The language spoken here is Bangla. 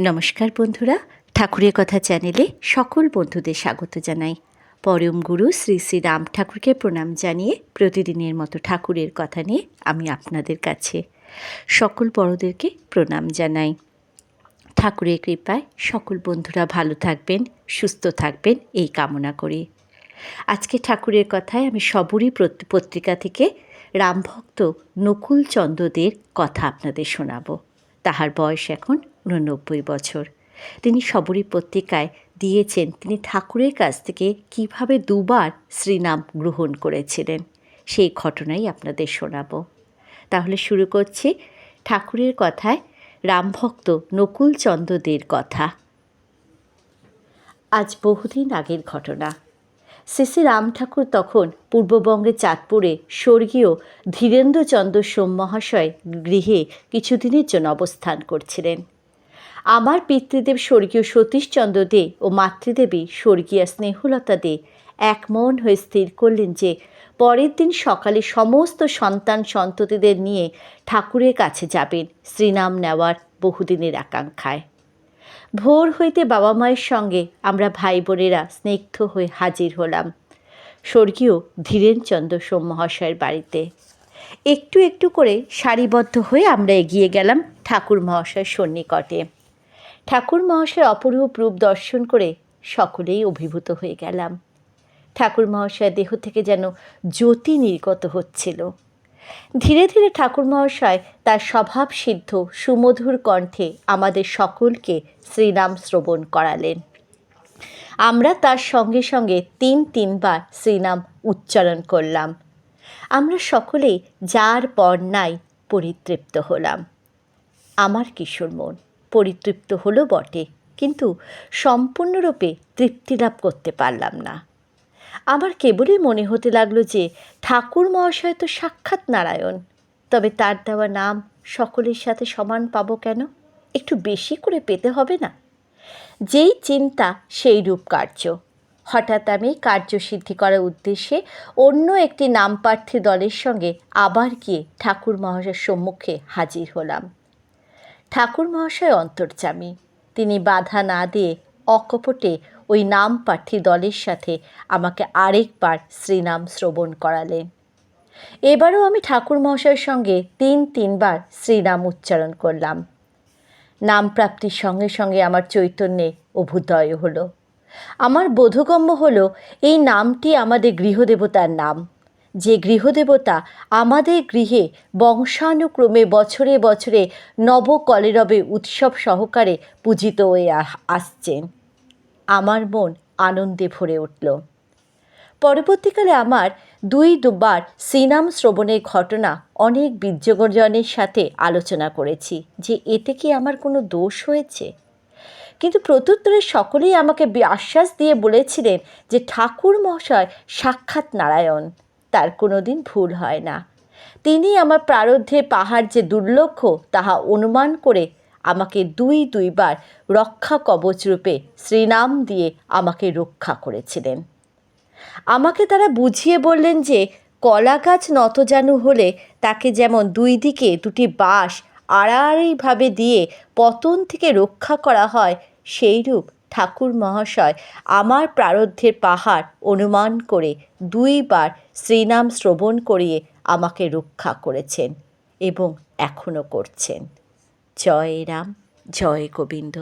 নমস্কার বন্ধুরা, ঠাকুরের কথা চ্যানেলে সকল বন্ধুদের স্বাগত জানাই। পরম গুরু শ্রী শ্রী রাম ঠাকুরকে প্রণাম জানিয়ে প্রতিদিনের মতো ঠাকুরের কথা নিয়ে আমি আপনাদের কাছে সকল বড়দেরকে প্রণাম জানাই। ঠাকুরের কৃপায় সকল বন্ধুরা ভালো থাকবেন, সুস্থ থাকবেন এই কামনা করি। আজকে ঠাকুরের কথায় আমি সবরই পত্রিকা থেকে রামভক্ত নকুল চন্দ্রদের কথা আপনাদের শোনাবো। তাহার বয়স এখন 89 বছর। তিনি সবরী পত্রিকায় দিয়েছেন তিনি ঠাকুরের কাছ থেকে কিভাবে দুবার শ্রীনাম গ্রহণ করেছিলেন, সেই ঘটনাই আপনাদের শোনাবো। তাহলে শুরু করছি ঠাকুরের কথায় রামভক্ত নকুল চন্দ্রদের কথা। আজ বহুদিন আগের ঘটনা। শ্রী শ্রী রাম ঠাকুর তখন পূর্ববঙ্গে চাঁদপুরে স্বর্গীয় ধীরেন্দ্রচন্দ্র সোম মহাশয় গৃহে কিছুদিনের জন্য অবস্থান করছিলেন। আমার পিতৃদেব স্বর্গীয় সতীশচন্দ্র দে ও মাতৃদেবী স্বর্গীয়া স্নেহলতা দে এক মন হয়ে স্থির করলেন যে পরের দিন সকালে সমস্ত সন্তান সন্ততিদের নিয়ে ঠাকুরের কাছে যাবেন শ্রীনাম নেওয়ার বহুদিনের আকাঙ্ক্ষায়। ভোর হইতে বাবা মায়ের সঙ্গে আমরা ভাই বোনেরা স্নিগ্ধ হয়ে হাজির হলাম স্বর্গীয় ধীরেনচন্দ্র সোম মহাশয়ের বাড়িতে। একটু একটু করে সারিবদ্ধ হয়ে আমরা এগিয়ে গেলাম ঠাকুর মহাশয়ের সন্নিকটে। ঠাকুর মহাশয়ের অপরূপ রূপ দর্শন করে সকলেই অভিভূত হয়ে গেলাম। ঠাকুর মহাশয়ের দেহ থেকে যেন জ্যোতি নির্গত হচ্ছিল। ধীরে ধীরে ঠাকুর মহাশয় তার স্বভাব সিদ্ধ সুমধুর কণ্ঠে আমাদের সকলকে শ্রীনাম শ্রবণ করালেন। আমরা তার সঙ্গে সঙ্গে তিনবার শ্রীনাম উচ্চারণ করলাম। আমরা সকলেই যার বর্ণায় পরিতৃপ্ত হলাম। আমার কিশোর মন পরিতৃপ্ত হলো বটে, কিন্তু সম্পূর্ণরূপে তৃপ্তি লাভ করতে পারলাম না। আমার কেবলই মনে হতে লাগলো যে ঠাকুর মহাশয় তো সাক্ষাৎ নারায়ণ, তবে তার দেওয়া নাম সকলের সাথে সমান পাবো কেন? একটু বেশি করে পেতে হবে না? যেই চিন্তা সেই রূপ কার্য। হঠাৎ আমি কার্যসিদ্ধি করার উদ্দেশ্যে অন্য একটি নামপ্রার্থী দলের সঙ্গে আবার গিয়ে ঠাকুর মহাশয়ের সম্মুখে হাজির হলাম। ঠাকুর মহাশয় অন্তর্যামী, তিনি বাধা না দিয়ে অকপটে ওই নামপ্রার্থী দলের সাথে আমাকে আরেকবার শ্রীনাম শ্রবণ করালেন। এবারও আমি ঠাকুর মহাশয়ের সঙ্গে তিনবার শ্রীনাম উচ্চারণ করলাম। নাম প্রাপ্তির সঙ্গে সঙ্গে আমার চৈতন্যে অভ্যুদয় হলো। আমার বোধগম্য হলো এই নামটি আমাদের গৃহদেবতার নাম, যে গৃহদেবতা আমাদের গৃহে বংশানুক্রমে বছরে বছরে নবকলেরবে উৎসব সহকারে পূজিত হয়ে আসছেন। আমার মন আনন্দে ভরে উঠল। পরবর্তীকালে আমার দুবার শ্রীনাম শ্রবণের ঘটনা অনেক বিজ্ঞজনের সাথে আলোচনা করেছি যে এতে কি আমার কোনো দোষ হয়েছে, কিন্তু প্রত্যুত্তরে সকলেই আমাকে আশ্বাস দিয়ে বলেছিলেন যে ঠাকুর মহাশয় সাক্ষাৎ নারায়ণ, তার কোনো দিন ভুল হয় না। তিনি আমার প্রারব্ধের পাহাড় যে দুর্লক্ষ তাহা অনুমান করে আমাকে দুইবার রক্ষা কবচরূপে শ্রীনাম দিয়ে আমাকে রক্ষা করেছিলেন। আমাকে তারা বুঝিয়ে বললেন যে কলা গাছ নতজানু হলে তাকে যেমন দুই দিকে দুটি বাঁশ আড়াআড়িভাবে দিয়ে পতন থেকে রক্ষা করা হয়, সেইরূপ ঠাকুর মহাশয় আমার প্রারব্ধের পাহাড় অনুমান করে দুইবার শ্রীনাম শ্রবণ করিয়ে আমাকে রক্ষা করেছেন এবং এখনও করছেন। জয় রাম, জয় গোবিন্দ।